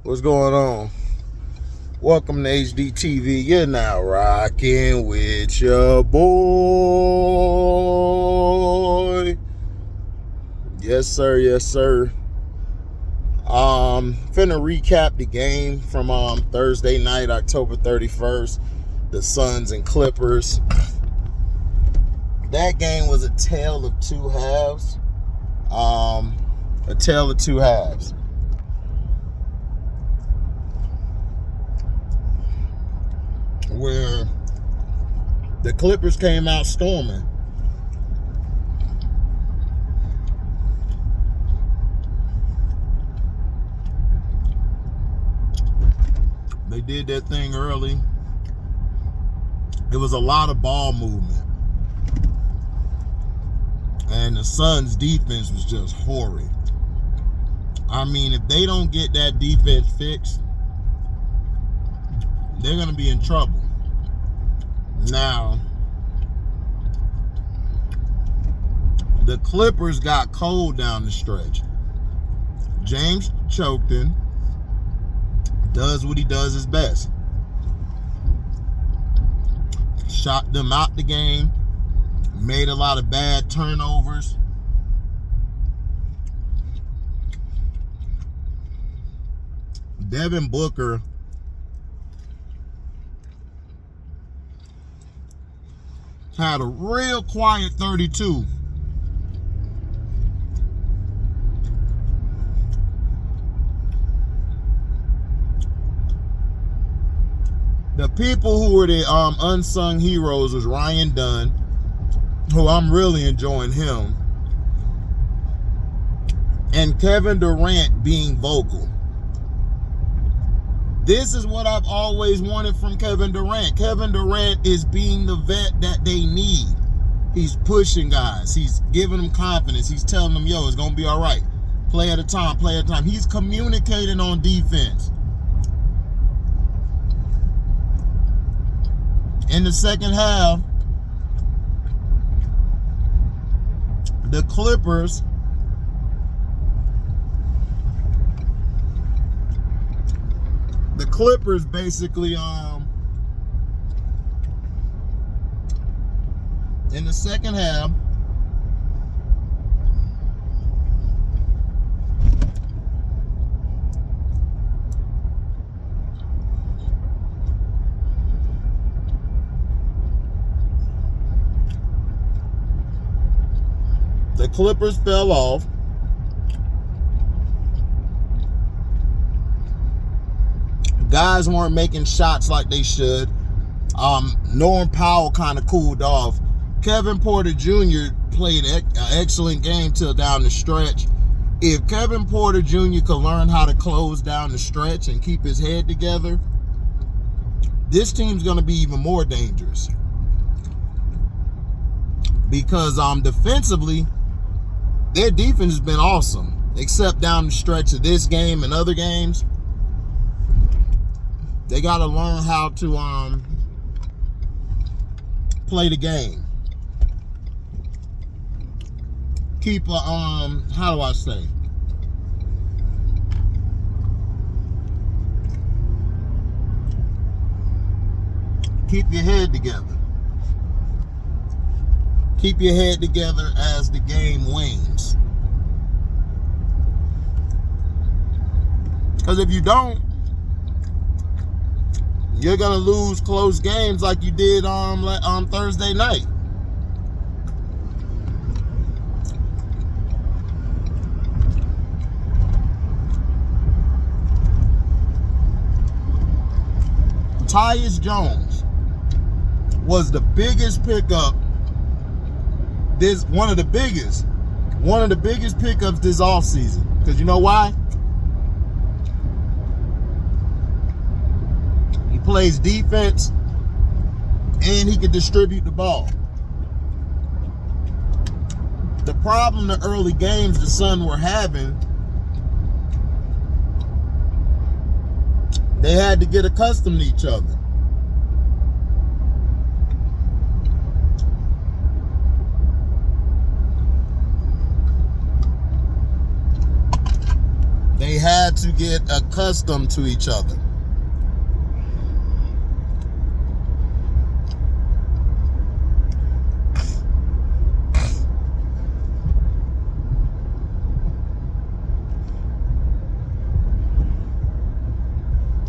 What's going on? Welcome to HDiiTV. You're now rocking with your boy. Yes, sir. Yes, sir. Finna recap the game from Thursday night, October 31st. The Suns and Clippers. That game was a tale of two halves. Where the Clippers came out storming. They did that thing early. It was a lot of ball movement. And the Suns' defense was just horrid. I mean, if they don't get that defense fixed, they're going to be in trouble. Now, the Clippers got cold down the stretch. James Choketon does what he does his best. Shot them out the game. Made a lot of bad turnovers. Devin Booker had a real quiet 32. The people who were the unsung heroes was Ryan Dunn, who I'm really enjoying him, and Kevin Durant being vocal. This is what I've always wanted from Kevin Durant. Kevin Durant is being the vet that they need. He's pushing guys. He's giving them confidence. He's telling them, yo, it's going to be all right. Play at a time, play at a time. He's communicating on defense. In the second half, the Clippers basically in the second half the Clippers fell off. Guys weren't making shots like they should. Norm Powell kind of cooled off. Kevin Porter Jr. played an excellent game till down the stretch. If Kevin Porter Jr. could learn how to close down the stretch and keep his head together, this team's going to be even more dangerous. Because defensively, their defense has been awesome, except down the stretch of this game and other games. They got to learn how to play the game. Keep how do I say? Keep your head together. Keep your head together as the game wanes. Because if you don't, you're going to lose close games like you did on Thursday night. Tyus Jones was the biggest pickup. One of the biggest pickups this offseason. Because you know why? He plays defense and he can distribute the ball. The problem the early games the Suns were having, they had to get accustomed to each other. They had to get accustomed to each other.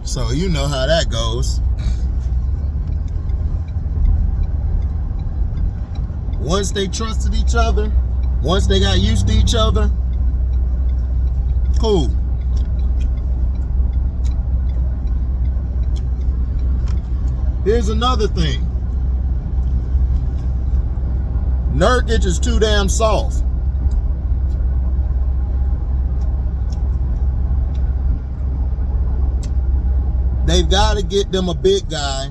So you know how that goes. Once they trusted each other, once they got used to each other, cool. Here's another thing. Nurkic is too damn soft. They've got to get them a big guy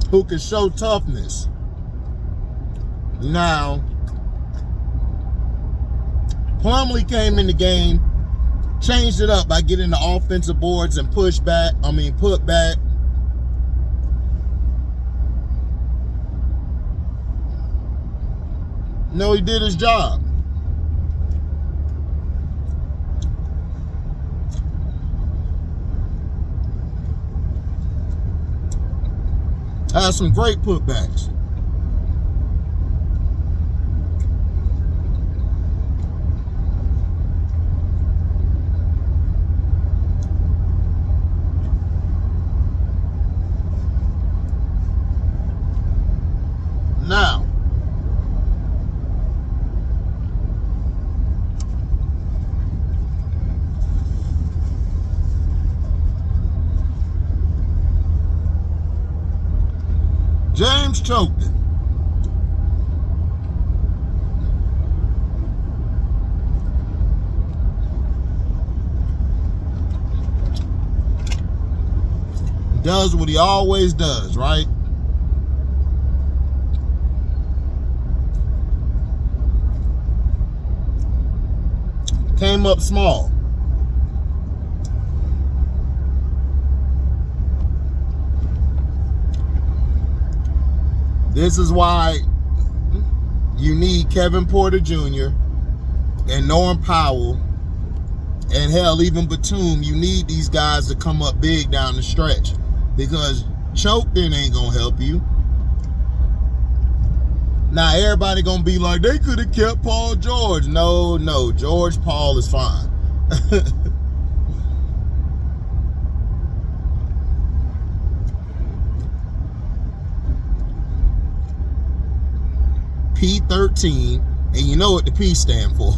who can show toughness. Now, Plumlee came in the game, changed it up by getting the offensive boards and put back. No, he did his job. Has some great putbacks. Now, James choked it. Does what he always does, right? Came up small. This is why you need Kevin Porter Jr. and Norman Powell, and hell, even Batum. You need these guys to come up big down the stretch, because choking ain't gonna help you. Now everybody gonna be like, they could have kept Paul George. No, George Paul is fine. P13, and you know what the P stand for,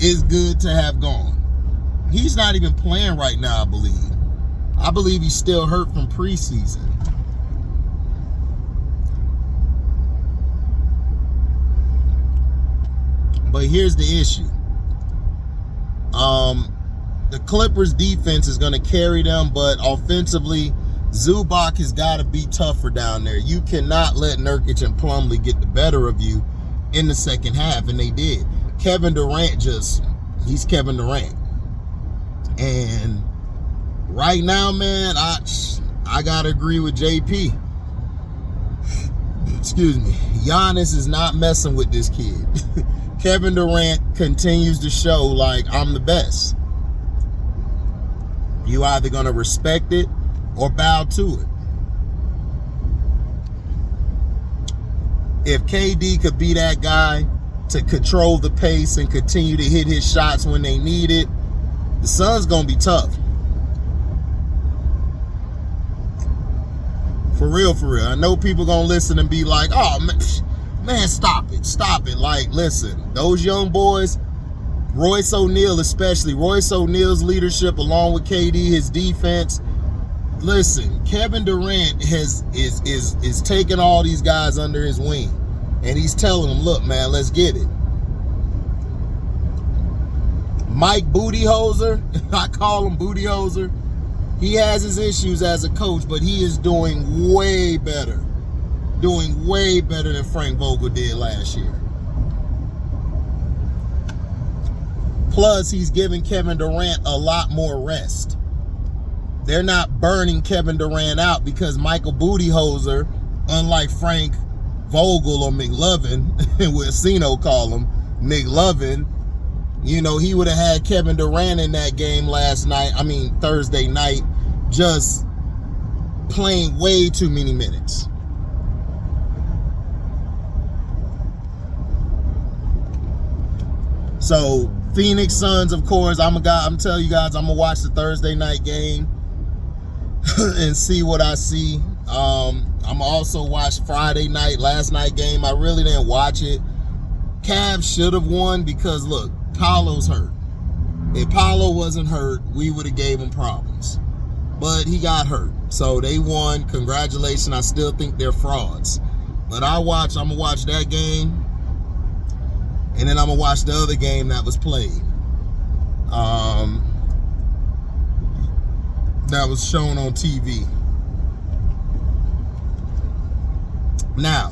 is good to have gone. He's not even playing right now, I believe. I believe he's still hurt from preseason. But here's the issue. The Clippers defense is going to carry them, but offensively, Zubac has got to be tougher down there. You cannot let Nurkic and Plumlee get the better of you in the second half, and they did. Kevin Durant he's Kevin Durant. And right now, man, I got to agree with JP. Excuse me. Giannis is not messing with this kid. Kevin Durant continues to show like, I'm the best. You either going to respect it or bow to it. If KD could be that guy to control the pace and continue to hit his shots when they need it, the Suns gonna be tough. For real. I know people gonna listen and be like, oh man, stop it. Like, listen, those young boys, Royce O'Neal especially, Royce O'Neal's leadership along with KD, his defense. Listen, Kevin Durant is taking all these guys under his wing, and he's telling them, look, man, let's get it. Mike Bootyhoser, I call him Bootyhoser, he has his issues as a coach, but he is doing way better than Frank Vogel did last year. Plus, he's giving Kevin Durant a lot more rest. They're not burning Kevin Durant out because Michael Bootyhoser, unlike Frank, Vogel or McLovin, what Cino call him, McLovin, you know, he would have had Kevin Durant in that game Thursday night, just playing way too many minutes. So Phoenix Suns, of course, I'm telling you guys, I'm gonna watch the Thursday night game and see what I see. I'm also watch Friday night, last night game. I really didn't watch it. Cavs should have won because look, Paolo's hurt. If Paolo wasn't hurt, we would have gave him problems. But he got hurt. So they won. Congratulations. I still think they're frauds. But I'm gonna watch that game. And then I'm gonna watch the other game that was played. That was shown on TV. Now,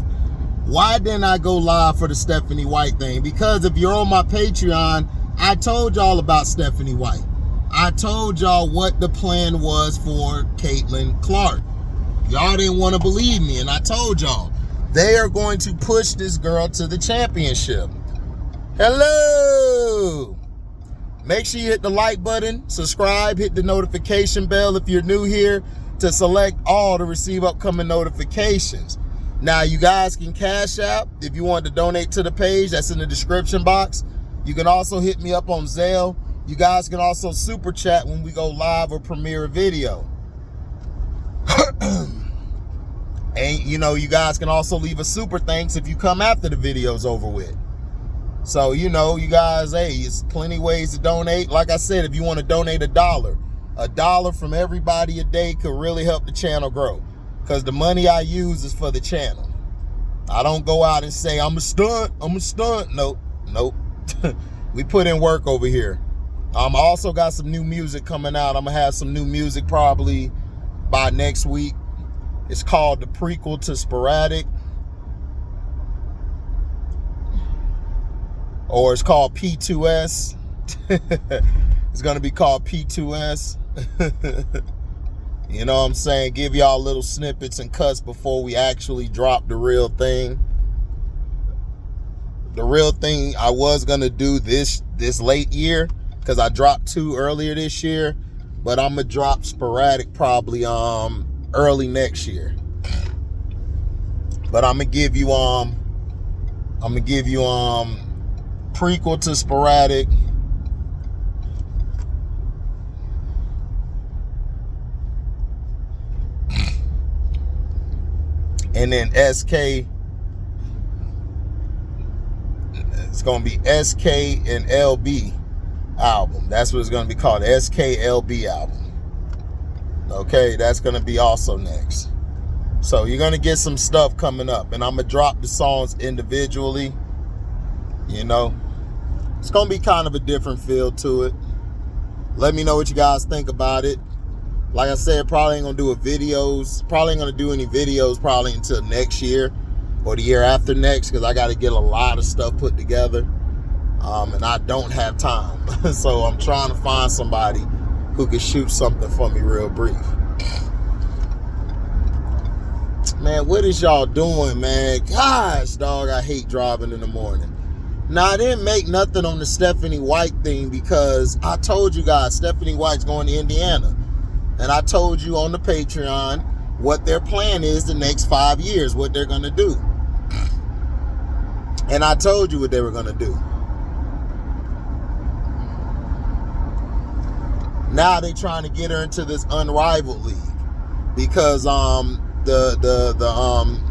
why didn't I go live for the Stephanie White thing? Because if you're on my Patreon, I told y'all about Stephanie White. I told y'all what the plan was for Caitlin Clark. Y'all didn't want to believe me, and I told y'all they are going to push this girl to the championship. Hello! Make sure you hit the like button, subscribe, hit the notification bell if you're new here to select all to receive upcoming notifications. Now, you guys can Cash App if you want to donate to the page. That's in the description box. You can also hit me up on Zelle. You guys can also super chat when we go live or premiere a video. And, you know, you guys can also leave a super thanks if you come after the video's over with. So, you know, you guys, hey, it's plenty ways to donate. Like I said, if you want to donate $1 from everybody a day could really help the channel grow. Because the money I use is for the channel. I don't go out and say, I'm a stunt. Nope. We put in work over here. I also got some new music coming out. I'm going to have some new music probably by next week. It's called the prequel to Sporadic. Or it's called P2S. It's going to be called P2S. You know what I'm saying? Give y'all little snippets and cuts before we actually drop the real thing. The real thing I was going to do this late year because I dropped 2 earlier this year, but I'm going to drop Sporadic probably early next year. But I'm going to give you prequel to Sporadic. And then SK, it's going to be SK and LB album. That's what it's going to be called, the SK LB album. Okay, that's going to be also next. So you're going to get some stuff coming up. And I'm going to drop the songs individually. You know, it's going to be kind of a different feel to it. Let me know what you guys think about it. Like I said, probably ain't gonna do probably ain't gonna do any videos probably until next year or the year after next, because I got to get a lot of stuff put together, and I don't have time. So I'm trying to find somebody who can shoot something for me real brief. Man, what is y'all doing, man? Gosh, dog, I hate driving in the morning. Now, I didn't make nothing on the Stephanie White thing because I told you guys Stephanie White's going to Indiana. And I told you on the Patreon what their plan is the next 5 years, what they're going to do. And I told you what they were going to do. Now they're trying to get her into this unrivaled league because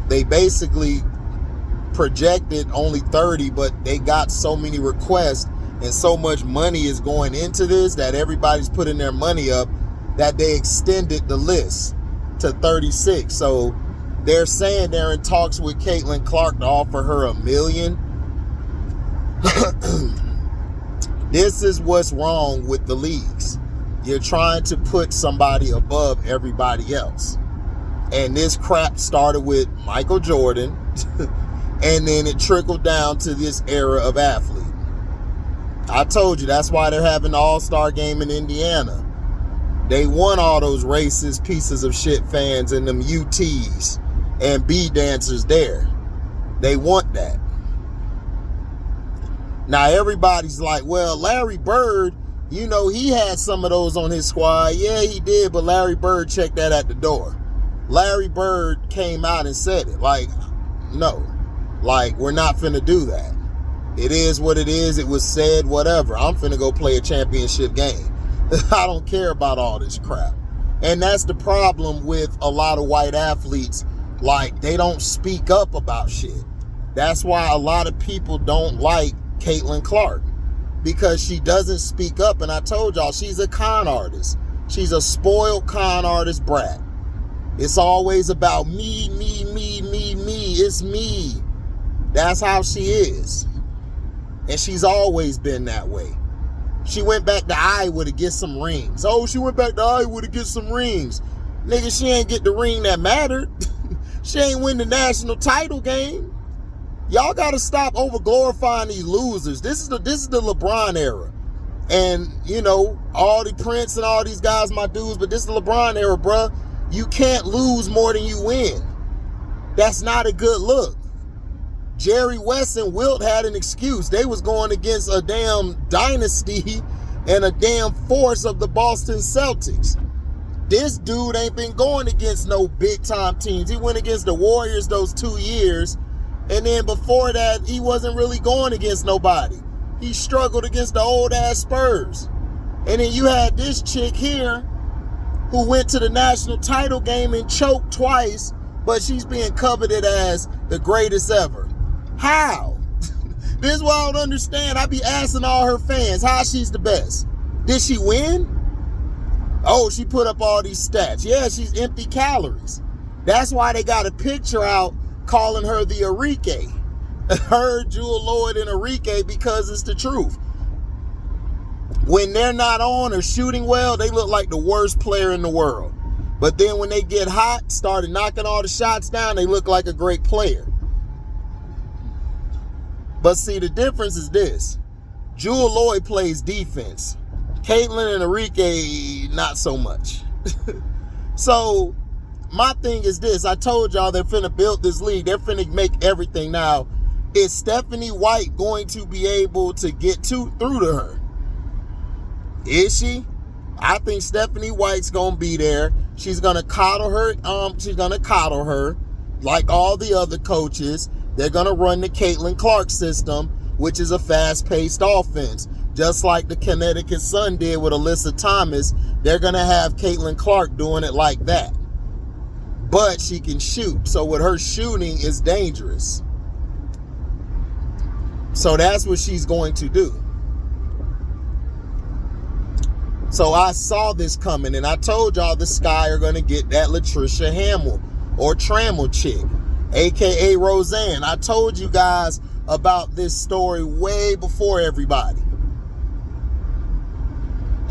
they basically projected only 30, but they got so many requests and so much money is going into this that everybody's putting their money up that they extended the list to 36. So they're saying they're in talks with Caitlin Clark to offer her $1 million. This is what's wrong with the leagues. You're trying to put somebody above everybody else. And this crap started with Michael Jordan, and then it trickled down to this era of athlete. I told you, that's why they're having the All-Star game in Indiana. They want all those racist pieces of shit fans and them UTs and B dancers there. They want that. Now everybody's like, well, Larry Bird, you know, he had some of those on his squad. Yeah, he did, but Larry Bird checked that at the door. Larry Bird came out and said it. Like, no. Like, we're not finna do that. It is what it is. It was said, whatever. I'm finna go play a championship game. I don't care about all this crap. And that's the problem with a lot of white athletes. Like, they don't speak up about shit. That's why a lot of people don't like Caitlin Clark, because she doesn't speak up. And I told y'all, she's a con artist. She's a spoiled con artist brat. It's always about me, me, me, me, me. It's me. That's how she is. And she's always been that way. She went back to Iowa to get some rings. Oh, she went back to Iowa to get some rings. Nigga, she ain't get the ring that mattered. She ain't win the national title game. Y'all got to stop over glorifying these losers. This is the LeBron era. And, you know, all the Prince and all these guys, my dudes, but this is the LeBron era, bruh. You can't lose more than you win. That's not a good look. Jerry West and Wilt had an excuse. They was going against a damn dynasty and a damn force of the Boston Celtics. This dude ain't been going against no big-time teams. He went against the Warriors those 2 years. And then before that, he wasn't really going against nobody. He struggled against the old-ass Spurs. And then you had this chick here who went to the national title game and choked twice, but she's being coveted as the greatest ever. How? This is what I don't understand. I be asking all her fans how she's the best. Did she win? Oh, she put up all these stats. Yeah, she's empty calories. That's why they got a picture out calling her the Enrique. Her, Jewel Lloyd, and Enrique, because it's the truth. When they're not on or shooting well, they look like the worst player in the world. But then when they get hot, started knocking all the shots down, they look like a great player. But see, the difference is this. Jewel Lloyd plays defense. Caitlin and Enrique, not so much. So, my thing is this. I told y'all they're finna build this league. They're finna make everything. Now, is Stephanie White going to be able to get through to her? Is she? I think Stephanie White's gonna be there. She's gonna coddle her. She's gonna coddle her like all the other coaches. They're gonna run the Caitlin Clark system, which is a fast-paced offense. Just like the Connecticut Sun did with Alyssa Thomas, they're gonna have Caitlin Clark doing it like that. But she can shoot. So with her shooting is dangerous. So that's what she's going to do. So I saw this coming, and I told y'all the Sky are going to get that Latricia Hamill or Trammell chick, a.k.a. Roseanne. I told you guys about this story way before everybody.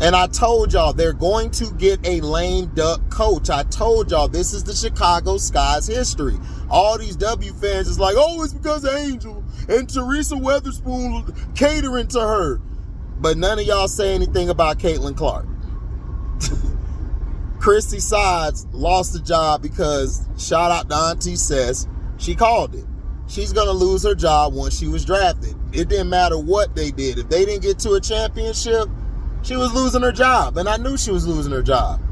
And I told y'all they're going to get a lame duck coach. I told y'all this is the Chicago Sky's history. All these W fans is like, oh, it's because of Angel and Teresa Weatherspoon catering to her. But none of y'all say anything about Caitlin Clark. Christy Sides lost the job because, shout out to Auntie Sess, she called it. She's going to lose her job once she was drafted. It didn't matter what they did. If they didn't get to a championship, she was losing her job, and I knew she was losing her job.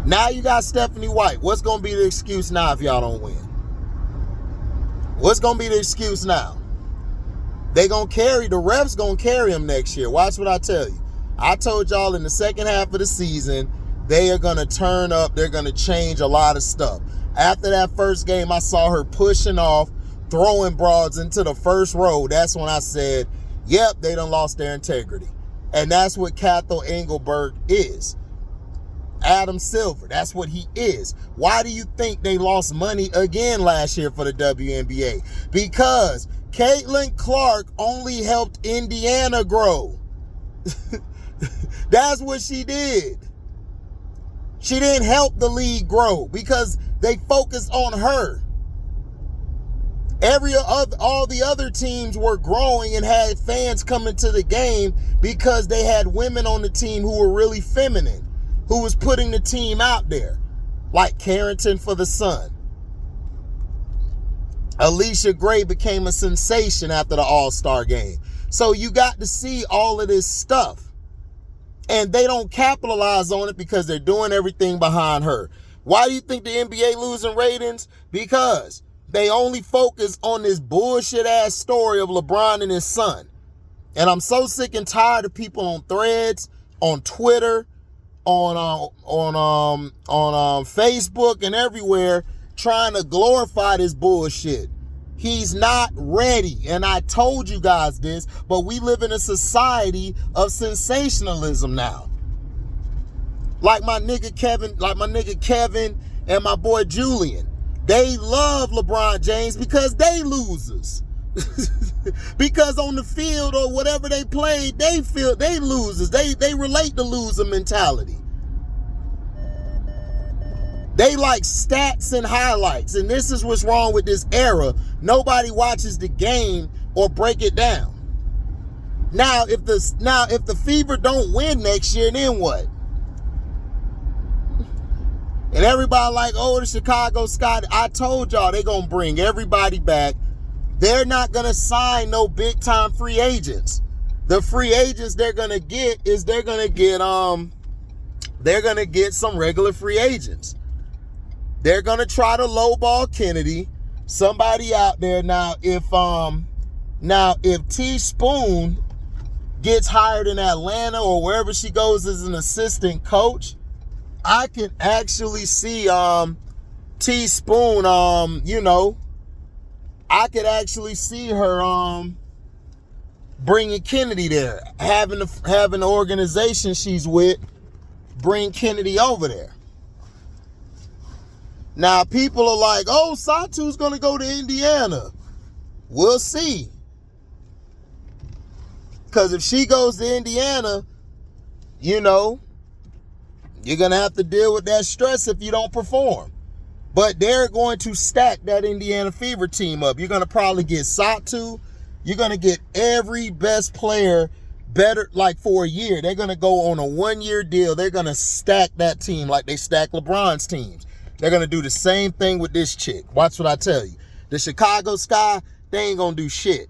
Now you got Stephanie White. What's going to be the excuse now if y'all don't win? What's going to be the excuse now? They going to carry, the refs going to carry them next year. Watch what I tell you. I told y'all in the second half of the season, they are going to turn up. They're going to change a lot of stuff. After that first game, I saw her pushing off, throwing broads into the first row. That's when I said, yep, they done lost their integrity. And that's what Cathal Engelberg is. Adam Silver, that's what he is. Why do you think they lost money again last year for the WNBA? Because Caitlin Clark only helped Indiana grow. That's what she did. She didn't help the league grow because they focused on her. All the other teams were growing and had fans coming to the game because they had women on the team who were really feminine, who was putting the team out there, like Carrington for the Sun. Alicia Gray became a sensation after the All-Star game. So you got to see all of this stuff. And they don't capitalize on it because they're doing everything behind her. Why do you think the NBA losing ratings? Because they only focus on this bullshit ass story of LeBron and his son. And I'm so sick and tired of people on Threads, on Twitter, on Facebook and everywhere trying to glorify this bullshit. He's not ready. And I told you guys this, but we live in a society of sensationalism now. Like my nigga Kevin and my boy Julian. They love LeBron James because they losers. Because on the field or whatever they played, they feel they losers. They relate to loser mentality. They like stats and highlights, and this is what's wrong with this era. Nobody watches the game or break it down. Now, if the Fever don't win next year, then what? And everybody like, oh, the Chicago Sky. I told y'all they gonna bring everybody back. They're not gonna sign no big time free agents. The free agents they're gonna get some regular free agents. They're gonna try to lowball Kennedy. Somebody out there now. If T Spoon gets hired in Atlanta or wherever she goes as an assistant coach, I can actually see T Spoon. I could actually see her bringing Kennedy there, having the organization she's with bring Kennedy over there. Now, people are like, oh, Satu's going to go to Indiana. We'll see. Because if she goes to Indiana, you're going to have to deal with that stress if you don't perform. But they're going to stack that Indiana Fever team up. You're going to probably get Satu. You're going to get every best player better, like for a year. They're going to go on a 1-year deal. They're going to stack that team like they stack LeBron's teams. They're going to do the same thing with this chick. Watch what I tell you. The Chicago Sky, they ain't going to do shit.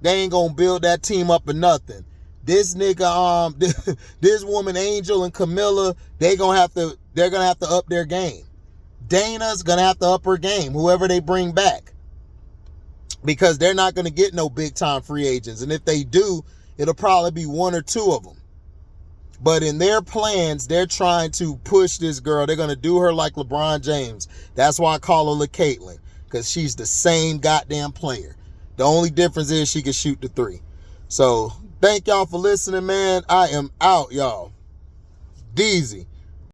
They ain't going to build that team up or nothing. This nigga, this woman, Angel and Camilla, they're going to have to up their game. Dana's going to have to up her game, whoever they bring back. Because they're not going to get no big time free agents. And if they do, it'll probably be 1 or 2 of them. But in their plans, they're trying to push this girl. They're going to do her like LeBron James. That's why I call her LeCaitlin, because she's the same goddamn player. The only difference is she can shoot the 3. So thank y'all for listening, man. I am out, y'all. Deezy.